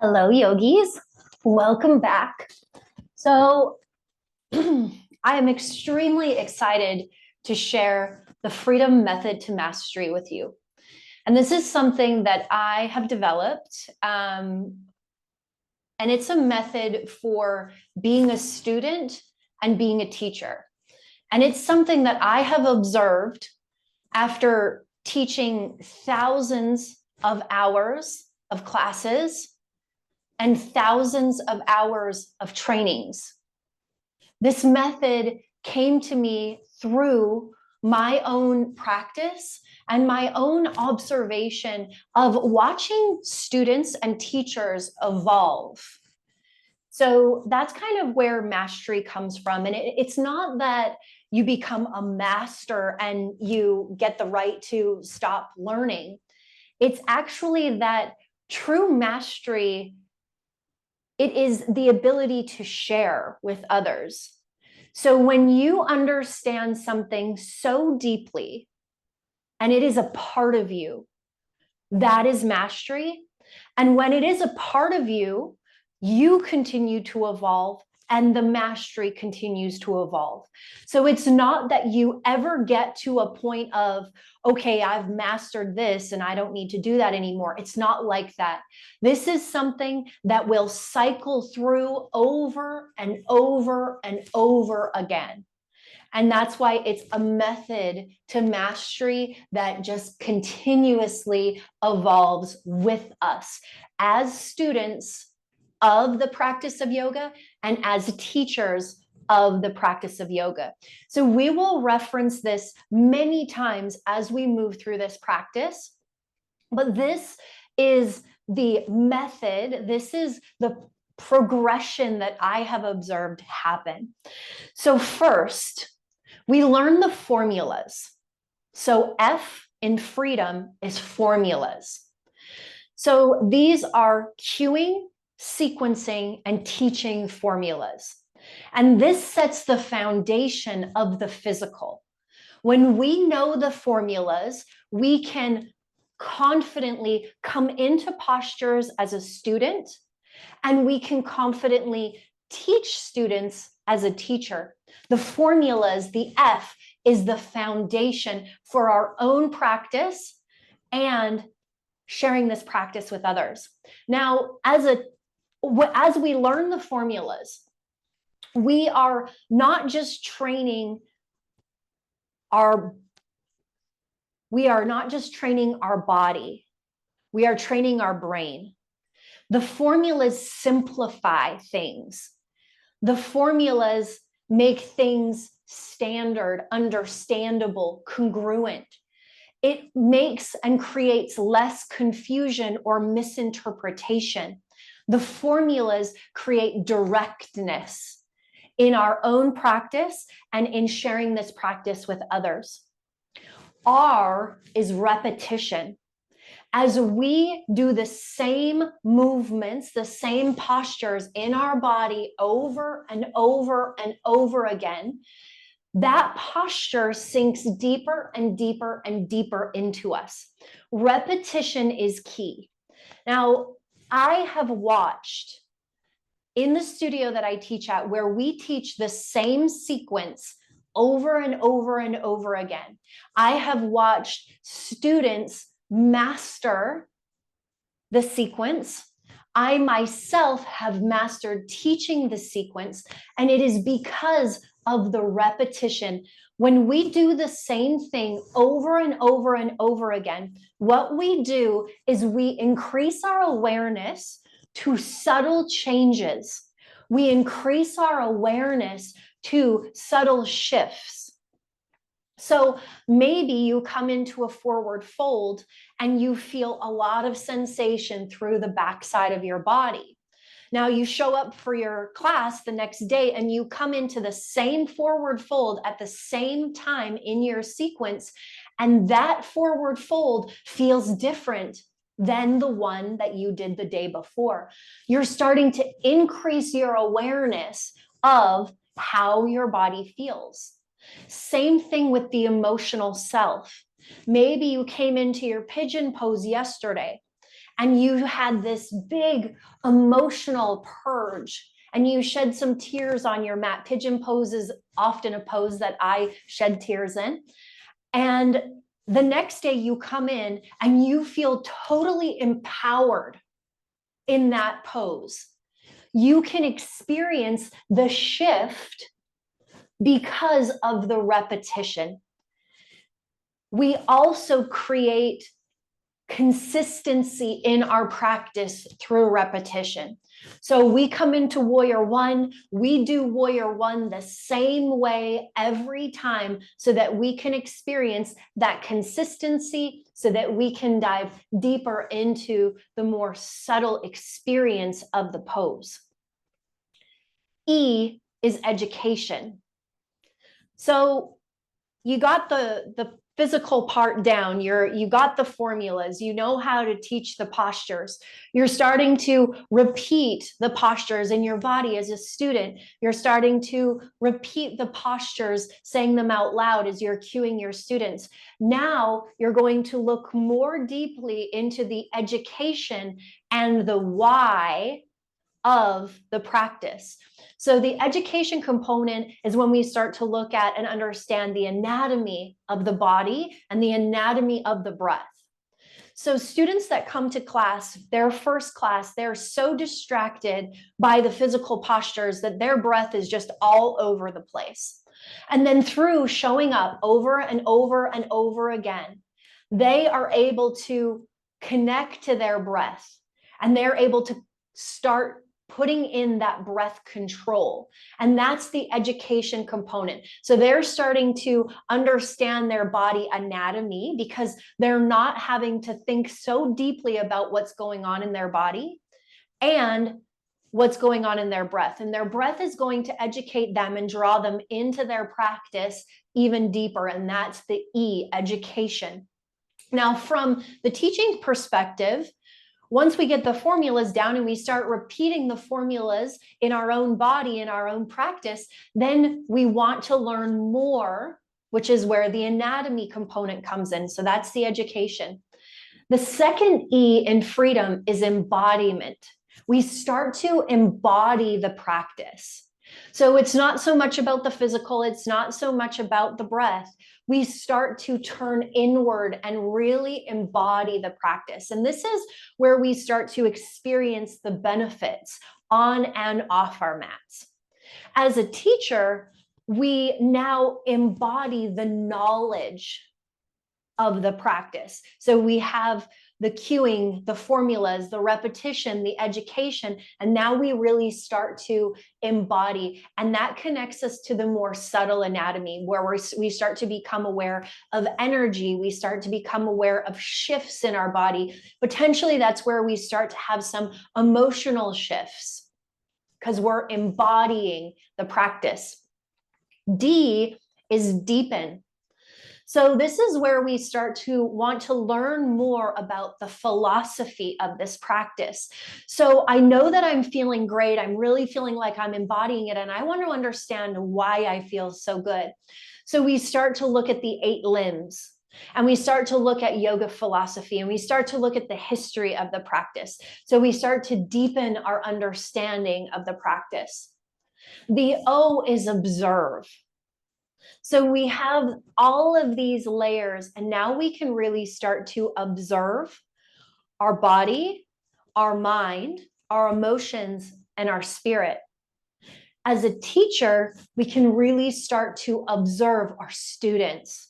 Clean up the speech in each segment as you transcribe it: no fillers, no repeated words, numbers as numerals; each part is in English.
Hello, yogis. Welcome back. So, I am extremely excited to share the Freedom Method to Mastery with you. And this is something that I have developed, and it's a method for being a student and being a teacher. And it's something that I have observed after teaching thousands of hours of classes and thousands of hours of trainings. This method came to me through my own practice and my own observation of watching students and teachers evolve. So that's kind of where mastery comes from. And it's not that you become a master and you get the right to stop learning. It's actually that true mastery, it is the ability to share with others. So when you understand something so deeply, and it is a part of you, that is mastery. And when it is a part of you, you continue to evolve and the mastery continues to evolve. So it's not that you ever get to a point of, okay, I've mastered this and I don't need to do that anymore. It's not like that. This is something that will cycle through over and over and over again. And that's why it's a method to mastery that just continuously evolves with us as students of the practice of yoga and as teachers of the practice of yoga. So we will reference this many times as we move through this practice, but this is the method, this is the progression that I have observed happen. So first, we learn the formulas. So F in freedom is formulas. So these are cueing, sequencing, and teaching formulas. And this sets the foundation of the physical. When we know the formulas, we can confidently come into postures as a student, and we can confidently teach students as a teacher. The formulas, the F, is the foundation for our own practice and sharing this practice with others. Now, as we learn the formulas, we are not just training our body, we are training our brain. The formulas simplify things. The formulas make things standard, understandable, congruent. It makes and creates less confusion or misinterpretation. The formulas create directness in our own practice and in sharing this practice with others. R is repetition. As we do the same movements, the same postures in our body over and over and over again, that posture sinks deeper and deeper and deeper into us. Repetition is key. Now, I have watched in the studio that I teach at, where we teach the same sequence over and over and over again. I have watched students master the sequence. I myself have mastered teaching the sequence, and it is because of the repetition. When we do the same thing over and over and over again, what we do is we increase our awareness to subtle changes. We increase our awareness to subtle shifts. So maybe you come into a forward fold and you feel a lot of sensation through the backside of your body. Now you show up for your class the next day and you come into the same forward fold at the same time in your sequence, and that forward fold feels different than the one that you did the day before. You're starting to increase your awareness of how your body feels. Same thing with the emotional self. Maybe you came into your pigeon pose yesterday and you had this big emotional purge and you shed some tears on your mat. Pigeon pose is often a pose that I shed tears in. And the next day you come in and you feel totally empowered in that pose. You can experience the shift because of the repetition. We also create consistency in our practice through repetition. So we come into Warrior One, we do Warrior One the same way every time so that we can experience that consistency, so that we can dive deeper into the more subtle experience of the pose. E is education. So you got the physical part down, you got the formulas, you know how to teach the postures. You're starting to repeat the postures in your body as a student. You're starting to repeat the postures, saying them out loud as you're cueing your students. Now you're going to look more deeply into the education and the why of the practice. So the education component is when we start to look at and understand the anatomy of the body and the anatomy of the breath. So students that come to class, their first class, they're so distracted by the physical postures that their breath is just all over the place. And then through showing up over and over and over again, they are able to connect to their breath and they're able to start putting in that breath control. And that's the education component. So they're starting to understand their body anatomy because they're not having to think so deeply about what's going on in their body and what's going on in their breath. And their breath is going to educate them and draw them into their practice even deeper. And that's the E, education. Now, from the teaching perspective, once we get the formulas down and we start repeating the formulas in our own body, in our own practice, then we want to learn more, which is where the anatomy component comes in. So that's the education. The second E in freedom is embodiment. We start to embody the practice. So it's not so much about the physical, it's not so much about the breath. We start to turn inward and really embody the practice. And this is where we start to experience the benefits on and off our mats. As a teacher, we now embody the knowledge of the practice. So we have the cueing, the formulas, the repetition, the education, and now we really start to embody. And that connects us to the more subtle anatomy where we start to become aware of energy. We start to become aware of shifts in our body. Potentially that's where we start to have some emotional shifts because we're embodying the practice. D is deepen. So this is where we start to want to learn more about the philosophy of this practice. So I know that I'm feeling great. I'm really feeling like I'm embodying it. And I want to understand why I feel so good. So we start to look at the 8 limbs. And we start to look at yoga philosophy and we start to look at the history of the practice. So we start to deepen our understanding of the practice. The O is observe. So we have all of these layers, and now we can really start to observe our body, our mind, our emotions, and our spirit. As a teacher, we can really start to observe our students.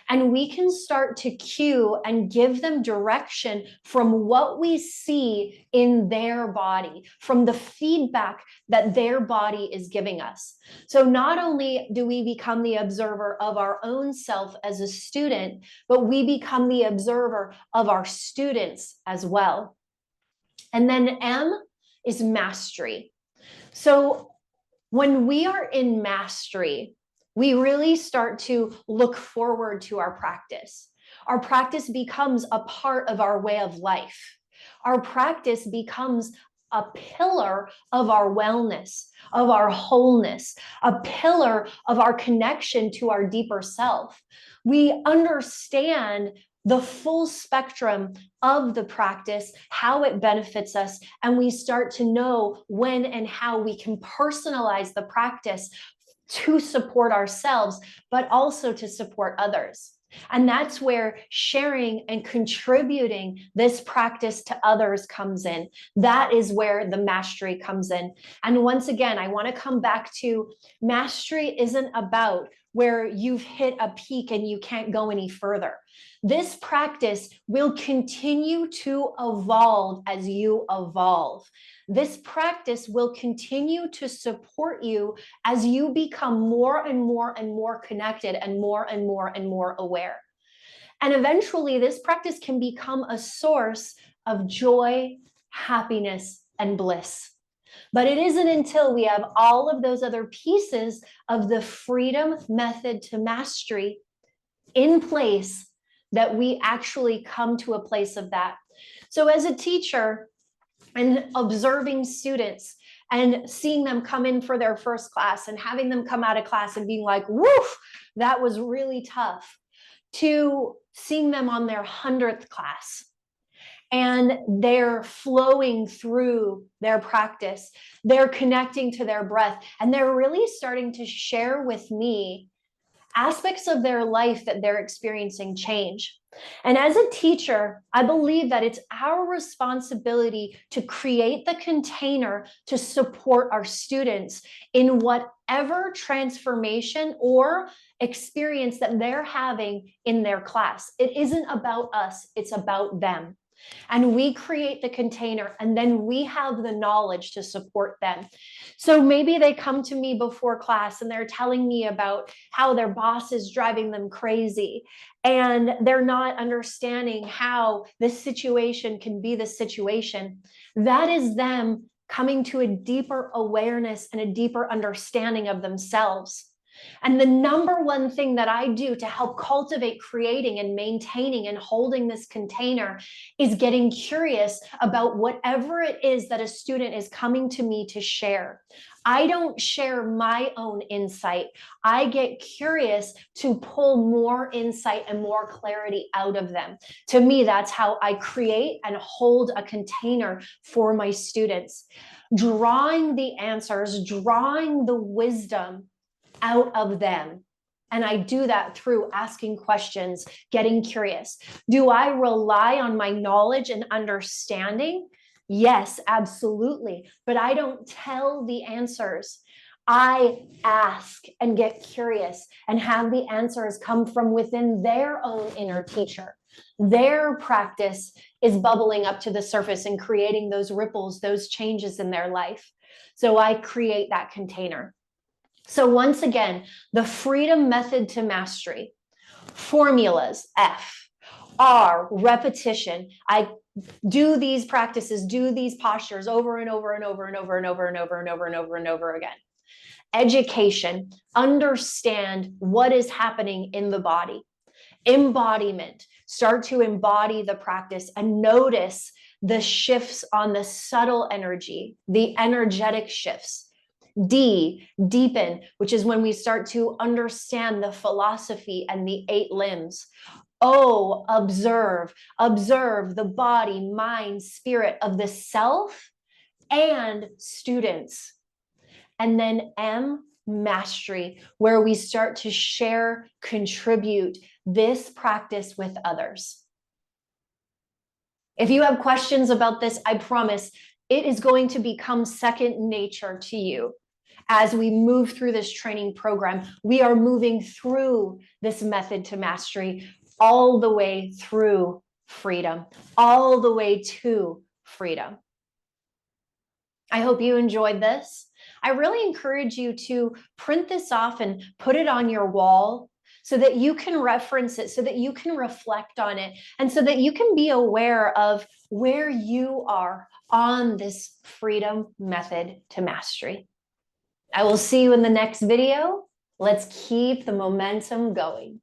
And we can start to cue and give them direction from what we see in their body, from the feedback that their body is giving us. So not only do we become the observer of our own self as a student, but we become the observer of our students as well. And then M is mastery. So when we are in mastery, we really start to look forward to our practice. Our practice becomes a part of our way of life. Our practice becomes a pillar of our wellness, of our wholeness, a pillar of our connection to our deeper self. We understand the full spectrum of the practice, how it benefits us, and we start to know when and how we can personalize the practice to support ourselves, but also to support others. And that's where sharing and contributing this practice to others comes in. That is where the mastery comes in. And once again, I want to come back to mastery isn't about where you've hit a peak and you can't go any further. This practice will continue to evolve as you evolve. This practice will continue to support you as you become more and more and more connected and more and more and more aware. And eventually, this practice can become a source of joy, happiness, and bliss. But it isn't until we have all of those other pieces of the freedom method to mastery in place that we actually come to a place of that. So as a teacher and observing students and seeing them come in for their first class and having them come out of class and being like, woof, that was really tough, to seeing them on their 100th class and they're flowing through their practice, they're connecting to their breath, and they're really starting to share with me aspects of their life that they're experiencing change. And as a teacher, I believe that it's our responsibility to create the container to support our students in whatever transformation or experience that they're having in their class. It isn't about us, it's about them. And we create the container, and then we have the knowledge to support them. So maybe they come to me before class and they're telling me about how their boss is driving them crazy, and they're not understanding how this situation can be the situation. That is them coming to a deeper awareness and a deeper understanding of themselves. And the number one thing that I do to help cultivate creating and maintaining and holding this container is getting curious about whatever it is that a student is coming to me to share. I don't share my own insight. I get curious to pull more insight and more clarity out of them. To me, that's how I create and hold a container for my students. Drawing the answers, drawing the wisdom out of them. And I do that through asking questions, getting curious. Do I rely on my knowledge and understanding? Yes, absolutely. But I don't tell the answers. I ask and get curious and have the answers come from within their own inner teacher. Their practice is bubbling up to the surface and creating those ripples, those changes in their life. So I create that container. So once again, the freedom method to mastery, formulas, F, R, repetition. I do these practices, do these postures over and over and over and over and over and over and over and over and over again. Education, understand what is happening in the body. Embodiment, start to embody the practice and notice the shifts on the subtle energy, the energetic shifts. D, deepen, which is when we start to understand the philosophy and the 8 limbs. O, observe the body, mind, spirit of the self and students. And then M, mastery, where we start to share, contribute this practice with others. If you have questions about this, I promise it is going to become second nature to you. As we move through this training program, we are moving through this method to mastery all the way through freedom, all the way to freedom. I hope you enjoyed this. I really encourage you to print this off and put it on your wall so that you can reference it, so that you can reflect on it, and so that you can be aware of where you are on this freedom method to mastery. I will see you in the next video. Let's keep the momentum going.